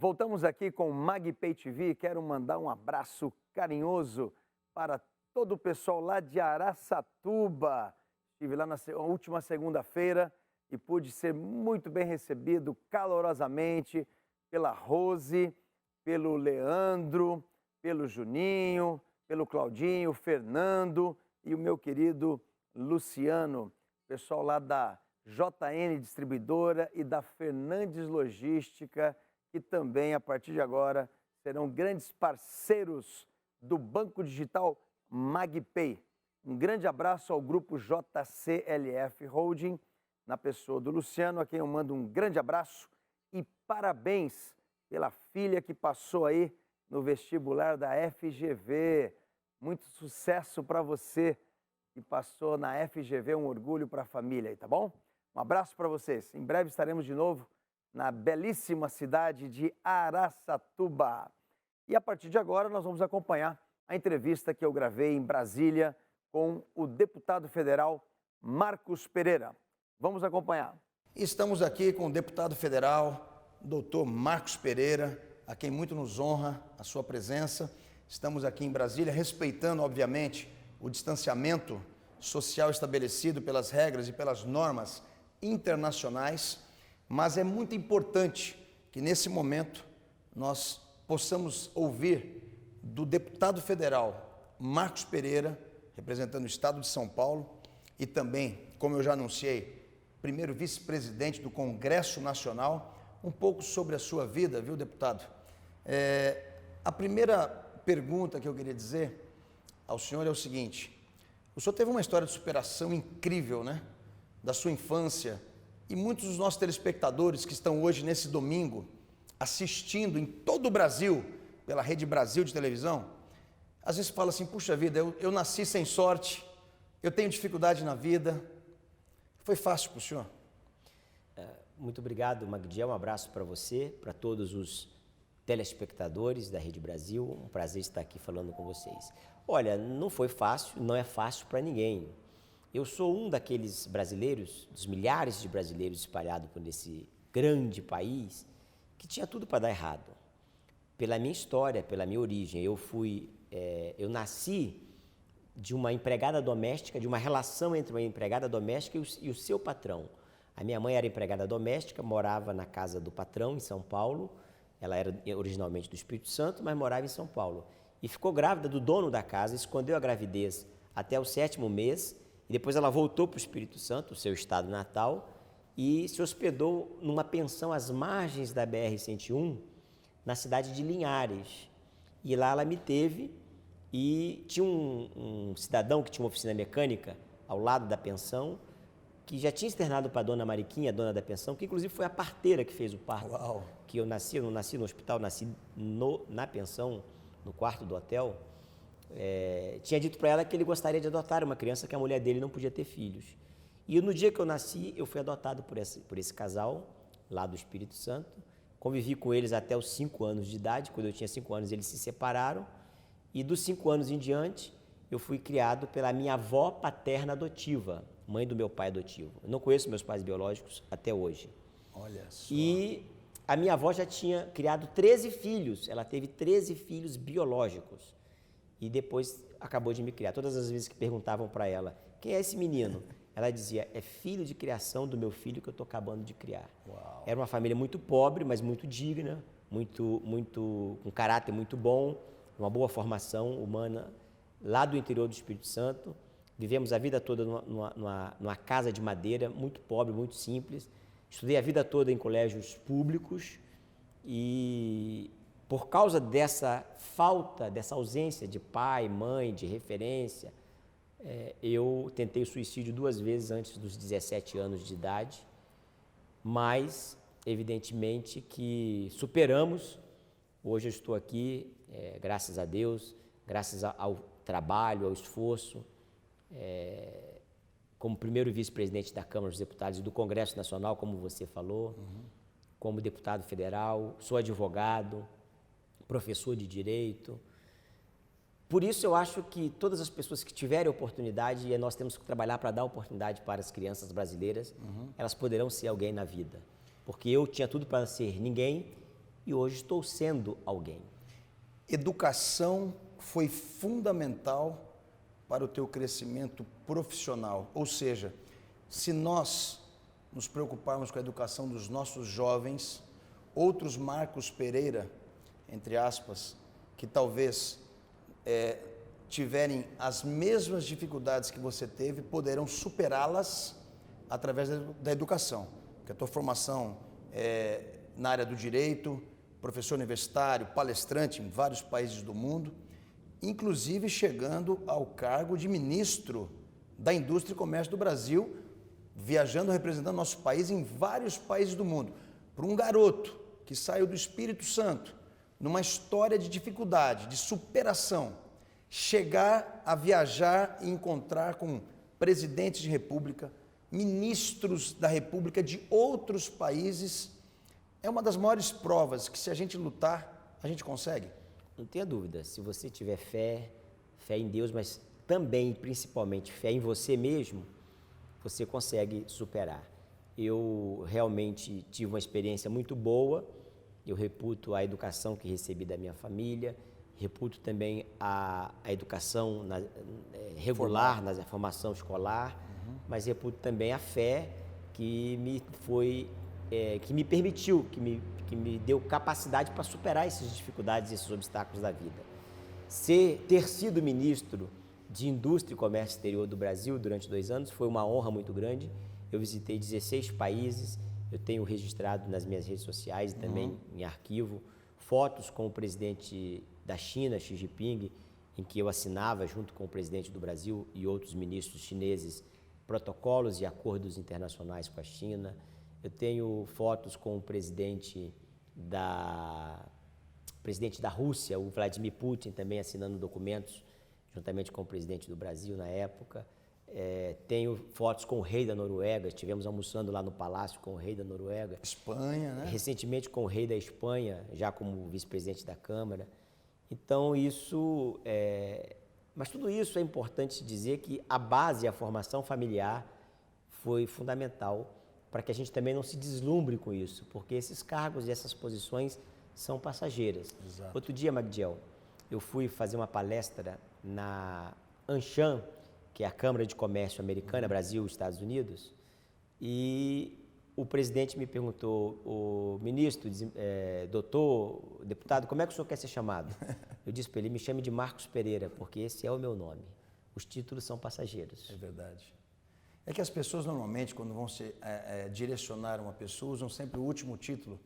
Voltamos aqui com o MagPay TV. Quero mandar um abraço carinhoso para todo o pessoal lá de Araçatuba. Estive lá na última segunda-feira e pude ser muito bem recebido calorosamente pela Rose, pelo Leandro, pelo Juninho, pelo Claudinho, Fernando e o meu querido Luciano, pessoal lá da JN Distribuidora e da Fernandes Logística, que também, a partir de agora, serão grandes parceiros do Banco Digital MagPay. Um grande abraço ao grupo JCLF Holding, na pessoa do Luciano, a quem eu mando um grande abraço e parabéns pela filha que passou aí no vestibular da FGV. Muito sucesso para você que passou na FGV, um orgulho para a família aí, tá bom? Um abraço para vocês. Em breve estaremos de novo na belíssima cidade de Araçatuba. E a partir de agora nós vamos acompanhar a entrevista que eu gravei em Brasília com o deputado federal Marcos Pereira. Vamos acompanhar. Estamos aqui com o deputado federal, doutor Marcos Pereira, a quem muito nos honra a sua presença. Estamos aqui em Brasília, respeitando, obviamente, o distanciamento social estabelecido pelas regras e pelas normas internacionais, mas é muito importante que nesse momento nós possamos ouvir do deputado federal Marcos Pereira, representando o estado de São Paulo, e também, como eu já anunciei, primeiro vice-presidente do Congresso Nacional, um pouco sobre a sua vida, viu, deputado? A primeira pergunta que eu queria dizer ao senhor é o seguinte: o senhor teve uma história de superação incrível, né? Da sua infância, e muitos dos nossos telespectadores que estão hoje nesse domingo assistindo em todo o Brasil pela Rede Brasil de televisão, às vezes fala assim: puxa vida, eu nasci sem sorte, eu tenho dificuldade na vida. Foi fácil para o senhor? Muito obrigado, Magdiel. Um abraço para você, para todos os telespectadores da Rede Brasil. Um prazer estar aqui falando com vocês. Olha, não foi fácil, não é fácil para ninguém. Eu sou um daqueles brasileiros, dos milhares de brasileiros espalhados por esse grande país, que tinha tudo para dar errado. Pela minha história, pela minha origem, eu nasci de uma empregada doméstica, de uma relação entre uma empregada doméstica e o seu patrão. A minha mãe era empregada doméstica, morava na casa do patrão em São Paulo. Ela era originalmente do Espírito Santo, mas morava em São Paulo. E ficou grávida do dono da casa, escondeu a gravidez até o 7º mês, e depois ela voltou para o Espírito Santo, o seu estado natal, e se hospedou numa pensão às margens da BR-101, na cidade de Linhares. E lá ela me teve, e tinha um cidadão que tinha uma oficina mecânica ao lado da pensão, que já tinha externado para a dona Mariquinha, a dona da pensão, que inclusive foi a parteira que fez o parto. Uau. Que eu não nasci no hospital, nasci na pensão, no quarto do hotel. Tinha dito para ela que ele gostaria de adotar uma criança, que a mulher dele não podia ter filhos. E no dia que eu nasci, eu fui adotado por esse casal, lá do Espírito Santo. Convivi com eles até os 5 anos de idade. Quando eu tinha 5 anos, eles se separaram. E dos 5 anos em diante, eu fui criado pela minha avó paterna adotiva, mãe do meu pai adotivo. Eu não conheço meus pais biológicos até hoje. Olha só. E a minha avó já tinha criado 13 filhos. Ela teve 13 filhos biológicos. E depois acabou de me criar. Todas as vezes que perguntavam para ela: quem é esse menino? Ela dizia: é filho de criação do meu filho que eu estou acabando de criar. Uau. Era uma família muito pobre, mas muito digna, com caráter muito bom, uma boa formação humana, lá do interior do Espírito Santo. Vivemos a vida toda numa casa de madeira, muito pobre, muito simples. Estudei a vida toda em colégios públicos e, por causa dessa falta, dessa ausência de pai, mãe, de referência, eu tentei o suicídio 2 vezes antes dos 17 anos de idade, mas, evidentemente, que superamos. Hoje eu estou aqui, graças a Deus, graças ao trabalho, ao esforço, como primeiro vice-presidente da Câmara dos Deputados e do Congresso Nacional, como você falou, como deputado federal, sou advogado, professor de Direito. Por isso eu acho que todas as pessoas que tiverem oportunidade, e nós temos que trabalhar para dar oportunidade para as crianças brasileiras, elas poderão ser alguém na vida. Porque eu tinha tudo para ser ninguém, e hoje estou sendo alguém. Educação foi fundamental para o teu crescimento profissional. Ou seja, se nós nos preocuparmos com a educação dos nossos jovens, outros Marcos Pereira, entre aspas, que talvez tiverem as mesmas dificuldades que você teve, poderão superá-las através da educação. Porque a tua formação na área do direito, professor universitário, palestrante em vários países do mundo, inclusive chegando ao cargo de ministro da Indústria e Comércio do Brasil, viajando, representando nosso país em vários países do mundo. Para um garoto que saiu do Espírito Santo, numa história de dificuldade, de superação, chegar a viajar e encontrar com presidentes de república, ministros da república de outros países, é uma das maiores provas que, se a gente lutar, a gente consegue. Não tenha dúvida, se você tiver fé em Deus, mas também, principalmente, fé em você mesmo, você consegue superar. Eu realmente tive uma experiência muito boa, eu reputo a educação que recebi da minha família, reputo também a educação regular, na formação escolar, mas reputo também a fé que me permitiu, que me deu capacidade para superar essas dificuldades, esses obstáculos da vida. Ter sido ministro de Indústria e Comércio Exterior do Brasil durante 2 anos foi uma honra muito grande. Eu visitei 16 países, eu tenho registrado nas minhas redes sociais e também em arquivo fotos com o presidente da China, Xi Jinping, em que eu assinava, junto com o presidente do Brasil e outros ministros chineses, protocolos e acordos internacionais com a China. Eu tenho fotos com o presidente da Rússia, o Vladimir Putin, também assinando documentos, juntamente com o presidente do Brasil na época. Tenho fotos com o rei da Noruega, estivemos almoçando lá no palácio com o rei da Noruega. Espanha, né? Recentemente com o rei da Espanha, já como vice-presidente da Câmara. Então mas tudo isso é importante dizer que a base, a formação familiar foi fundamental para que a gente também não se deslumbre com isso, porque esses cargos e essas posições são passageiras. Exato. Outro dia, Magdiel, eu fui fazer uma palestra na ANCHAN, que é a Câmara de Comércio Americana, Brasil, Estados Unidos, e o presidente me perguntou, o ministro, doutor, deputado, como é que o senhor quer ser chamado? Eu disse para ele, me chame de Marcos Pereira, porque esse é o meu nome. Os títulos são passageiros. É verdade. É que as pessoas normalmente, quando vão direcionar uma pessoa, usam sempre o último título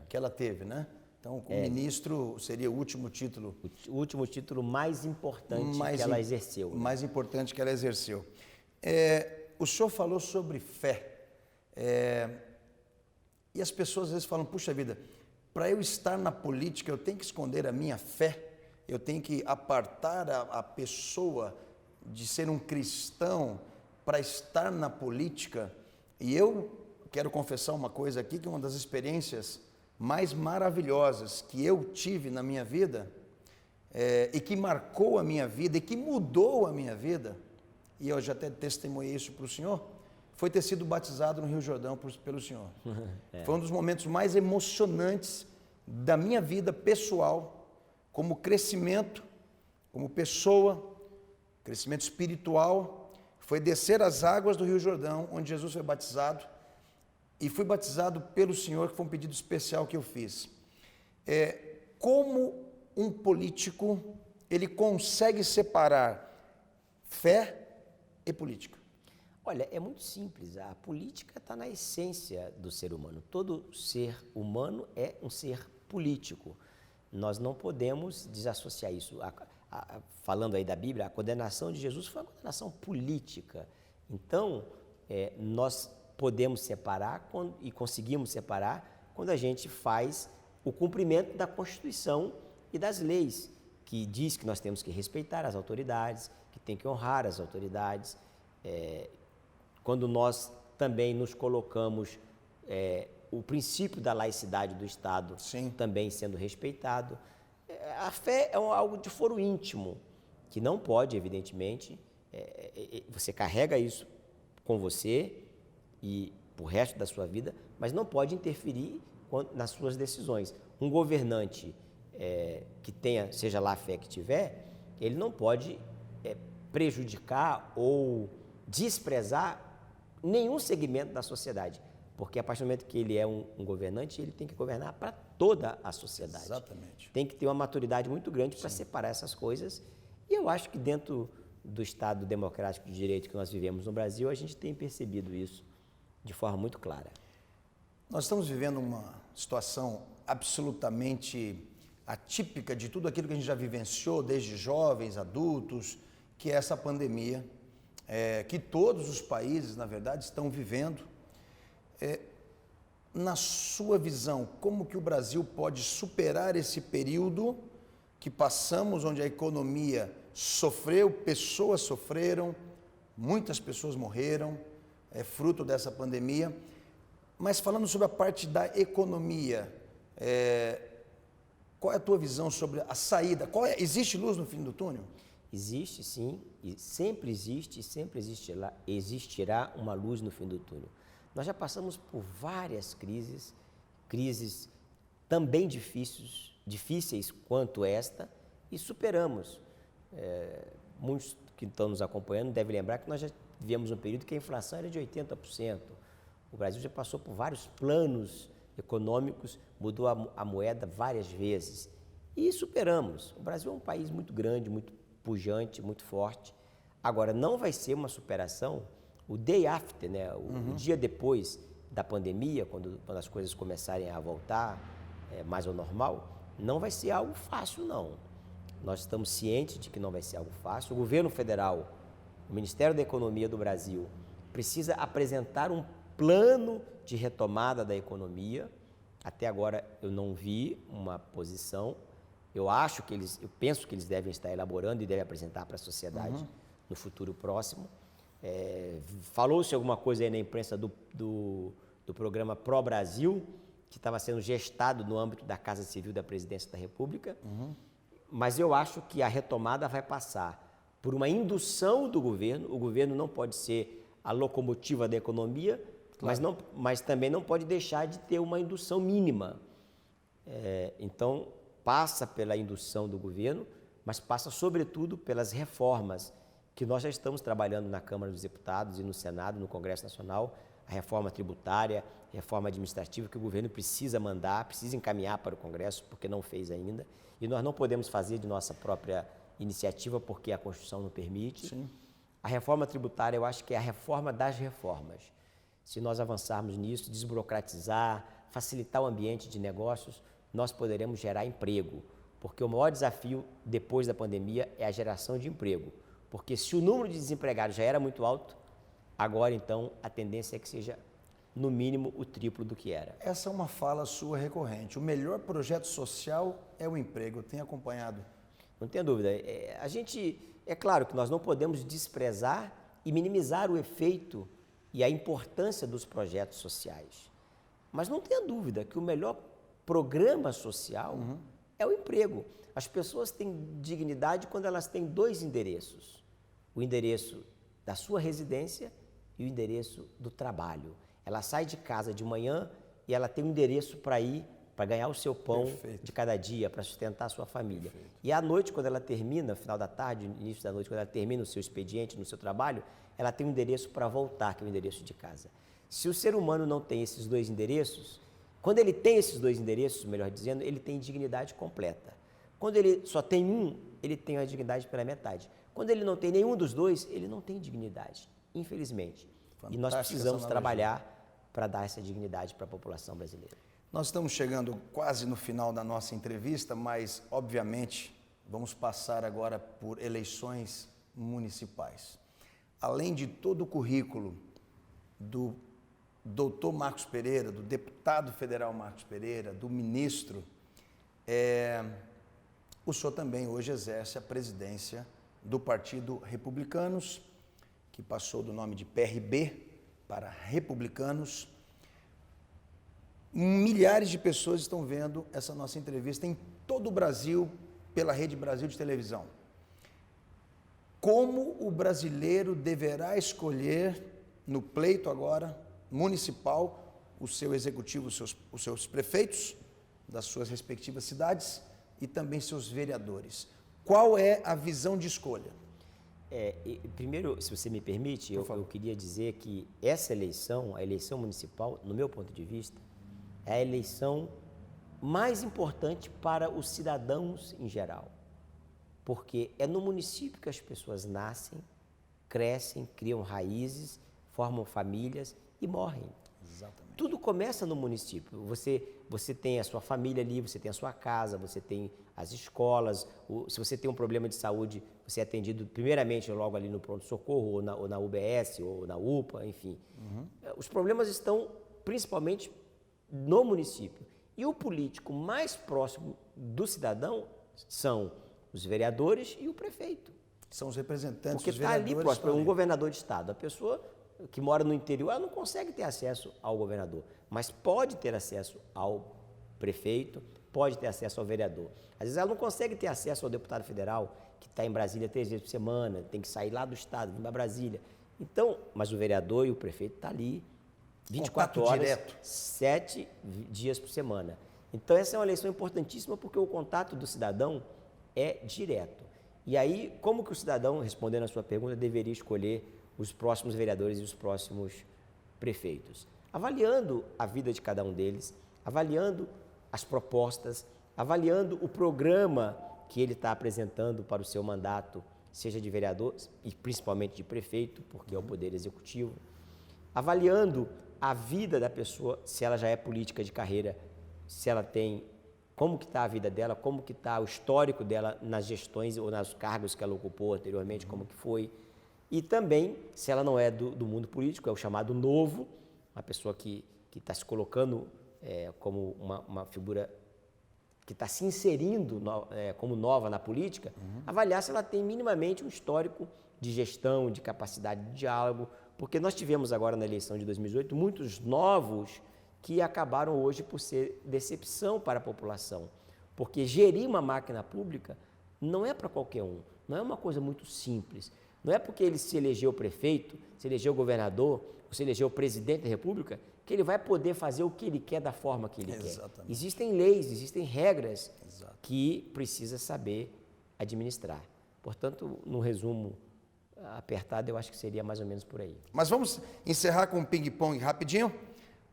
que ela teve, né? Então, o ministro seria o último título. O último título mais importante que ela exerceu. Mais importante que ela exerceu. O senhor falou sobre fé. E as pessoas às vezes falam, puxa vida, para eu estar na política eu tenho que esconder a minha fé, eu tenho que apartar a pessoa de ser um cristão para estar na política. E eu quero confessar uma coisa aqui, que uma das experiências mais maravilhosas que eu tive na minha vida, e que marcou a minha vida, e que mudou a minha vida, e eu já até testemunhei isso para o senhor, foi ter sido batizado no Rio Jordão pelo senhor. Foi um dos momentos mais emocionantes da minha vida pessoal, como crescimento, como pessoa, crescimento espiritual, foi descer as águas do Rio Jordão, onde Jesus foi batizado, e fui batizado pelo Senhor, que foi um pedido especial que eu fiz. Como um político, ele consegue separar fé e política? Olha, é muito simples, a política está na essência do ser humano. Todo ser humano é um ser político. Nós não podemos desassociar isso. Falando aí da Bíblia, a condenação de Jesus foi uma condenação política. Então, nós podemos separar e conseguimos separar quando a gente faz o cumprimento da Constituição e das leis, que diz que nós temos que respeitar as autoridades, que tem que honrar as autoridades. Quando nós também nos colocamos o princípio da laicidade do Estado também sendo respeitado. A fé é algo de foro íntimo, que não pode, evidentemente, você carrega isso com você e pro resto da sua vida, mas não pode interferir nas suas decisões. Um governante que tenha, seja lá a fé que tiver, ele não pode prejudicar ou desprezar nenhum segmento da sociedade, porque a partir do momento que ele é um governante, ele tem que governar para toda a sociedade. Exatamente. Tem que ter uma maturidade muito grande para separar essas coisas, e eu acho que dentro do Estado democrático de direito que nós vivemos no Brasil, a gente tem percebido isso de forma muito clara. Nós estamos vivendo uma situação absolutamente atípica de tudo aquilo que a gente já vivenciou, desde jovens, adultos, que é essa pandemia, que todos os países, na verdade, estão vivendo. Na sua visão, como que o Brasil pode superar esse período que passamos, onde a economia sofreu, pessoas sofreram, muitas pessoas morreram, fruto dessa pandemia. Mas falando sobre a parte da economia, qual é a tua visão sobre a saída? Existe luz no fim do túnel? Existe, sim, e sempre existe e sempre existirá uma luz no fim do túnel. Nós já passamos por várias crises também difíceis quanto esta, e superamos. Muitos que estão nos acompanhando devem lembrar que nós já vivemos um período que a inflação era de 80%. O Brasil já passou por vários planos econômicos, mudou a moeda várias vezes e superamos. O Brasil é um país muito grande, muito pujante, muito forte. Agora, não vai ser uma superação o day after, né? O dia depois da pandemia, quando as coisas começarem a voltar mais ao normal, não vai ser algo fácil, não. Nós estamos cientes de que não vai ser algo fácil. O governo federal, o Ministério da Economia do Brasil, precisa apresentar um plano de retomada da economia. Até agora eu não vi uma posição. Eu penso que eles devem estar elaborando e devem apresentar para a sociedade no futuro próximo. Falou-se alguma coisa aí na imprensa do programa Pro Brasil, que estava sendo gestado no âmbito da Casa Civil da Presidência da República. Mas eu acho que a retomada vai passar por uma indução do governo. O governo não pode ser a locomotiva da economia, claro, mas também não pode deixar de ter uma indução mínima. Então, passa pela indução do governo, mas passa, sobretudo, pelas reformas que nós já estamos trabalhando na Câmara dos Deputados e no Senado, no Congresso Nacional, a reforma tributária, reforma administrativa que o governo precisa encaminhar para o Congresso, porque não fez ainda, e nós não podemos fazer de nossa própria iniciativa, porque a Constituição não permite. Sim. A reforma tributária, eu acho que é a reforma das reformas. Se nós avançarmos nisso, desburocratizar, facilitar o ambiente de negócios, nós poderemos gerar emprego, porque o maior desafio depois da pandemia é a geração de emprego, porque se o número de desempregados já era muito alto, agora então a tendência é que seja no mínimo o triplo do que era. Essa é uma fala sua recorrente. O melhor projeto social é o emprego. Eu tenho acompanhado. Não tenha dúvida. É claro que nós não podemos desprezar e minimizar o efeito e a importância dos projetos sociais. Mas não tenha dúvida que o melhor programa social é o emprego. As pessoas têm dignidade quando elas têm dois endereços. O endereço da sua residência e o endereço do trabalho. Ela sai de casa de manhã e ela tem um endereço para ir, para ganhar o seu pão de cada dia, para sustentar a sua família. E à noite, quando ela termina, final da tarde, início da noite, quando ela termina o seu expediente no seu trabalho, ela tem um endereço para voltar, que é o endereço de casa. Se o ser humano não tem esses dois endereços, quando ele tem esses dois endereços, melhor dizendo, ele tem dignidade completa. Quando ele só tem um, ele tem a dignidade pela metade. Quando ele não tem nenhum dos dois, ele não tem dignidade, infelizmente. Fantástica. E nós precisamos trabalhar para dar essa dignidade para a população brasileira. Nós estamos chegando quase no final da nossa entrevista, mas, obviamente, vamos passar agora por eleições municipais. Além de todo o currículo do doutor Marcos Pereira, do deputado federal Marcos Pereira, do ministro, o senhor também hoje exerce a presidência do Partido Republicanos, que passou do nome de PRB para Republicanos. Milhares de pessoas estão vendo essa nossa entrevista em todo o Brasil, pela Rede Brasil de televisão. Como o brasileiro deverá escolher, no pleito agora, municipal, o seu executivo, os seus prefeitos das suas respectivas cidades e também seus vereadores. Qual é a visão de escolha? Primeiro, se você me permite, eu queria dizer que essa eleição, a eleição municipal, no meu ponto de vista, é a eleição mais importante para os cidadãos em geral. Porque é no município que as pessoas nascem, crescem, criam raízes, formam famílias e morrem. Exatamente. Tudo começa no município. Você tem a sua família ali, você tem a sua casa, você tem as escolas. Se você tem um problema de saúde, você é atendido primeiramente logo ali no pronto-socorro, ou na UBS, ou na UPA, enfim. Os problemas estão principalmente no município. E o político mais próximo do cidadão são os vereadores e o prefeito. São os representantes, porque os está ali vereadores. próximo, um governador de estado. A pessoa que mora no interior, ela não consegue ter acesso ao governador, mas pode ter acesso ao prefeito, pode ter acesso ao vereador. Às vezes ela não consegue ter acesso ao deputado federal, que está em Brasília 3 vezes por semana, tem que sair lá do estado, vir para Brasília. Então, mas o vereador e o prefeito estão ali 24 horas, direto. 7 dias por semana. Então, essa é uma eleição importantíssima porque o contato do cidadão é direto. E aí, como que o cidadão, respondendo a sua pergunta, deveria escolher os próximos vereadores e os próximos prefeitos? Avaliando a vida de cada um deles, avaliando as propostas, avaliando o programa que ele está apresentando para o seu mandato, seja de vereador e principalmente de prefeito, porque é o poder executivo, avaliando a vida da pessoa, se ela já é política de carreira, se ela tem, como que está a vida dela, como que está o histórico dela nas gestões ou nos cargos que ela ocupou anteriormente, como que foi. E também, se ela não é do mundo político, é o chamado novo, uma pessoa que está se colocando como uma figura que está se inserindo como nova na política, avaliar se ela tem minimamente um histórico de gestão, de capacidade de diálogo, porque nós tivemos agora na eleição de 2018 muitos novos que acabaram hoje por ser decepção para a população, porque gerir uma máquina pública não é para qualquer um, não é uma coisa muito simples. Não é porque ele se elegeu prefeito, se elegeu governador, ou se elegeu presidente da República, que ele vai poder fazer o que ele quer da forma que ele quer. Existem leis, existem regras que precisa saber administrar. Portanto, no resumo apertado, eu acho que seria mais ou menos por aí. Mas vamos encerrar com um ping-pong rapidinho.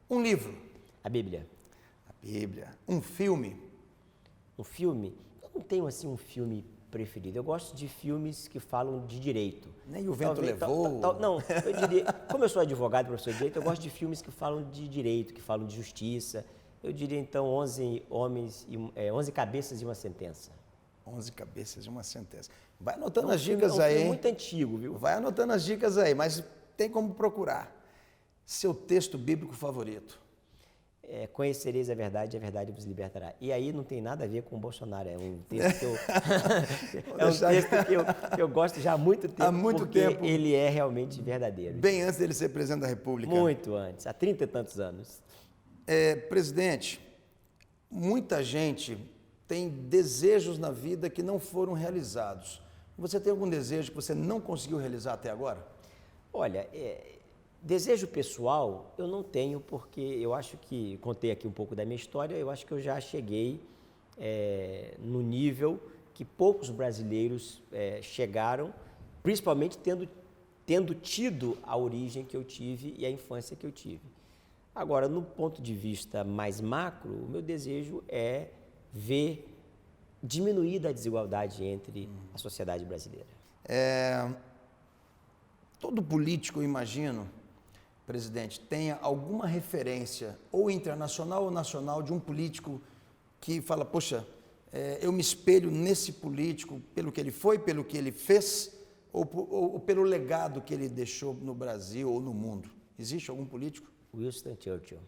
Um livro. A Bíblia. A Bíblia. Um filme. Um filme? Eu não tenho assim um filme preferido. Eu gosto de filmes que falam de direito. Nem o vento levou. Não, eu diria, como eu sou advogado, professor de direito, eu gosto de filmes que falam de direito, que falam de justiça. Eu diria então 11 cabeças e uma sentença. 11 cabeças e uma sentença. Vai anotando as dicas aí. É um filme muito antigo, viu? Vai anotando as dicas aí, mas tem como procurar. Seu texto bíblico favorito? Conhecereis a verdade vos libertará. E aí não tem nada a ver com o Bolsonaro, é um texto que eu gosto já há muito tempo, porque ele é realmente verdadeiro. Bem antes dele ser presidente da República. Muito antes, há 30 e tantos anos. Presidente, muita gente tem desejos na vida que não foram realizados. Você tem algum desejo que você não conseguiu realizar até agora? Olha, desejo pessoal eu não tenho, porque eu acho que, contei aqui um pouco da minha história, eu acho que eu já cheguei no nível que poucos brasileiros chegaram, principalmente tendo tido a origem que eu tive e a infância que eu tive. Agora, no ponto de vista mais macro, o meu desejo é ver diminuída a desigualdade entre a sociedade brasileira. Todo político, eu imagino, presidente, tenha alguma referência, ou internacional ou nacional, de um político que fala, poxa, eu me espelho nesse político pelo que ele foi, pelo que ele fez, ou pelo legado que ele deixou no Brasil ou no mundo. Existe algum político? Winston Churchill.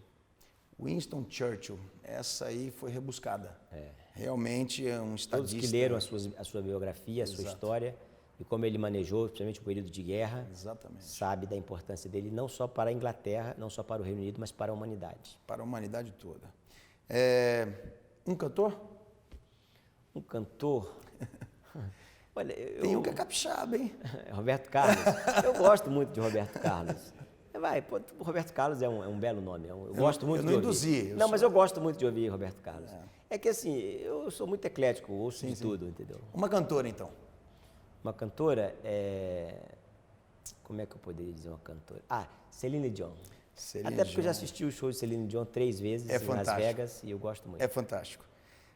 Winston Churchill, essa aí foi rebuscada. Realmente é um estadista. Todos que leram a sua biografia, a sua história, e como ele manejou, principalmente o período de guerra, sabe da importância dele não só para a Inglaterra, não só para o Reino Unido, mas para a humanidade. Para a humanidade toda. Um cantor? Um cantor? Olha, tem um que é capixaba, hein? Roberto Carlos. Eu gosto muito de Roberto Carlos. Vai, pô, o Roberto Carlos é um belo nome. Eu gosto muito de ouvir. Induzi. Não, mas eu gosto muito de ouvir Roberto Carlos. É que assim, eu sou muito eclético, ouço de tudo, entendeu? Uma cantora, então. Uma cantora, como é que eu poderia dizer uma cantora? Celine Dion. Até porque eu já assisti o show de Celine Dion 3 vezes em Las Vegas e eu gosto muito. É fantástico.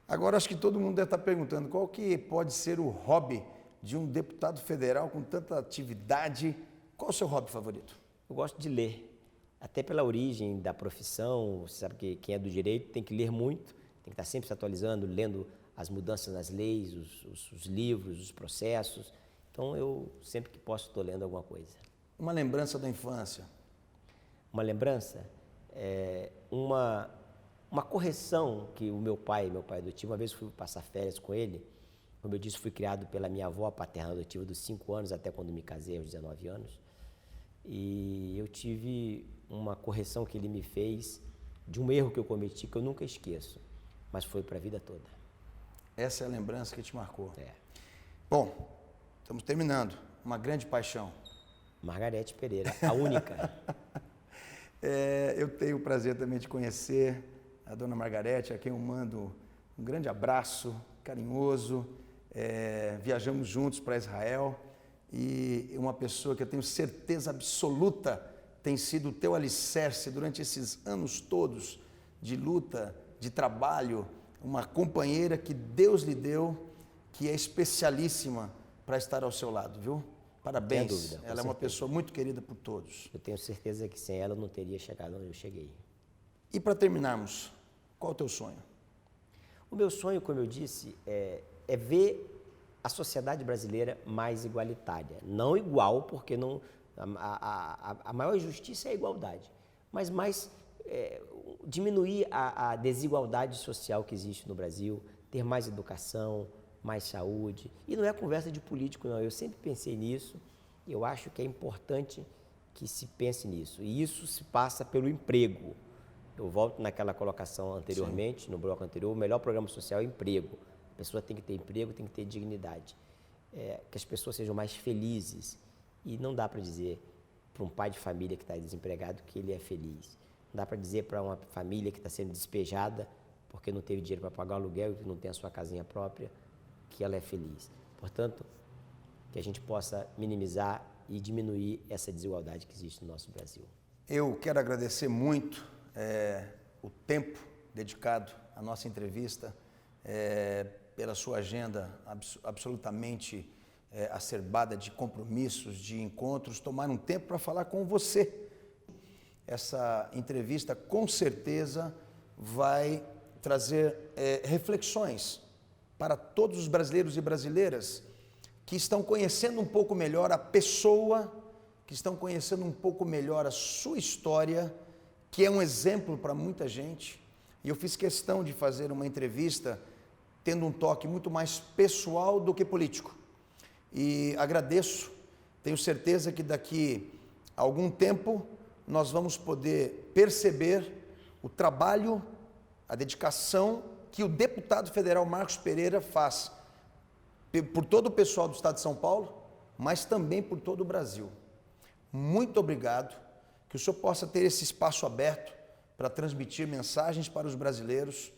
Agora, acho que todo mundo deve estar perguntando qual que pode ser o hobby de um deputado federal com tanta atividade. Qual é o seu hobby favorito? Eu gosto de ler. Até pela origem da profissão, você sabe que quem é do direito tem que ler muito, tem que estar sempre se atualizando, lendo as mudanças nas leis, os livros, os processos. Então, eu sempre que posso estou lendo alguma coisa. Uma lembrança da infância? Uma lembrança? Uma correção que o meu pai adotivo, uma vez eu fui passar férias com ele, como eu disse, fui criado pela minha avó paterna adotiva dos 5 anos até quando me casei, aos 19 anos. E eu tive uma correção que ele me fez de um erro que eu cometi, que eu nunca esqueço, mas foi para a vida toda. Essa é a lembrança que te marcou. Bom, estamos terminando. Uma grande paixão. Margarete Pereira, a única. Eu tenho o prazer também de conhecer a dona Margarete, a quem eu mando um grande abraço carinhoso. Viajamos juntos para Israel e uma pessoa que eu tenho certeza absoluta tem sido o teu alicerce durante esses anos todos de luta, de trabalho, uma companheira que Deus lhe deu, que é especialíssima para estar ao seu lado, viu? Parabéns. Sem dúvida, ela é uma pessoa muito querida por todos. Eu tenho certeza que sem ela eu não teria chegado onde eu cheguei. E para terminarmos, qual é o teu sonho? O meu sonho, como eu disse, é ver a sociedade brasileira mais igualitária. Não igual, porque não, a maior justiça é a igualdade, mas mais diminuir a desigualdade social que existe no Brasil, ter mais educação, mais saúde. E não é conversa de político, não. Eu sempre pensei nisso e eu acho que é importante que se pense nisso. E isso se passa pelo emprego. Eu volto naquela colocação anteriormente, no bloco anterior, o melhor programa social é emprego. A pessoa tem que ter emprego, tem que ter dignidade. Que as pessoas sejam mais felizes. E não dá para dizer para um pai de família que está desempregado que ele é feliz. Não dá para dizer para uma família que está sendo despejada porque não teve dinheiro para pagar o aluguel e não tem a sua casinha própria, que ela é feliz. Portanto, que a gente possa minimizar e diminuir essa desigualdade que existe no nosso Brasil. Eu quero agradecer muito o tempo dedicado à nossa entrevista, pela sua agenda absolutamente acerbada de compromissos, de encontros, tomar um tempo para falar com você. Essa entrevista, com certeza, vai trazer reflexões para todos os brasileiros e brasileiras que estão conhecendo um pouco melhor a pessoa, que estão conhecendo um pouco melhor a sua história, que é um exemplo para muita gente. E eu fiz questão de fazer uma entrevista tendo um toque muito mais pessoal do que político. E agradeço, tenho certeza que daqui a algum tempo nós vamos poder perceber o trabalho, a dedicação que o deputado federal Marcos Pereira faz por todo o pessoal do estado de São Paulo, mas também por todo o Brasil. Muito obrigado, que o senhor possa ter esse espaço aberto para transmitir mensagens para os brasileiros,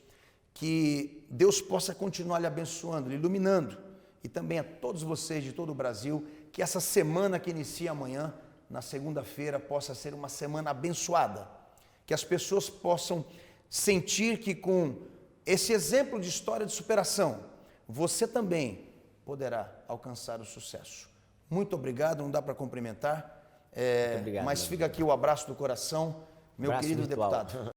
que Deus possa continuar lhe abençoando, lhe iluminando, e também a todos vocês de todo o Brasil, que essa semana que inicia amanhã, na segunda-feira, possa ser uma semana abençoada, que as pessoas possam sentir que com esse exemplo de história de superação, você também poderá alcançar o sucesso. Muito obrigado, não dá para cumprimentar, Muito obrigado, mas fica aqui o abraço do coração, meu Abraço querido virtual. deputado.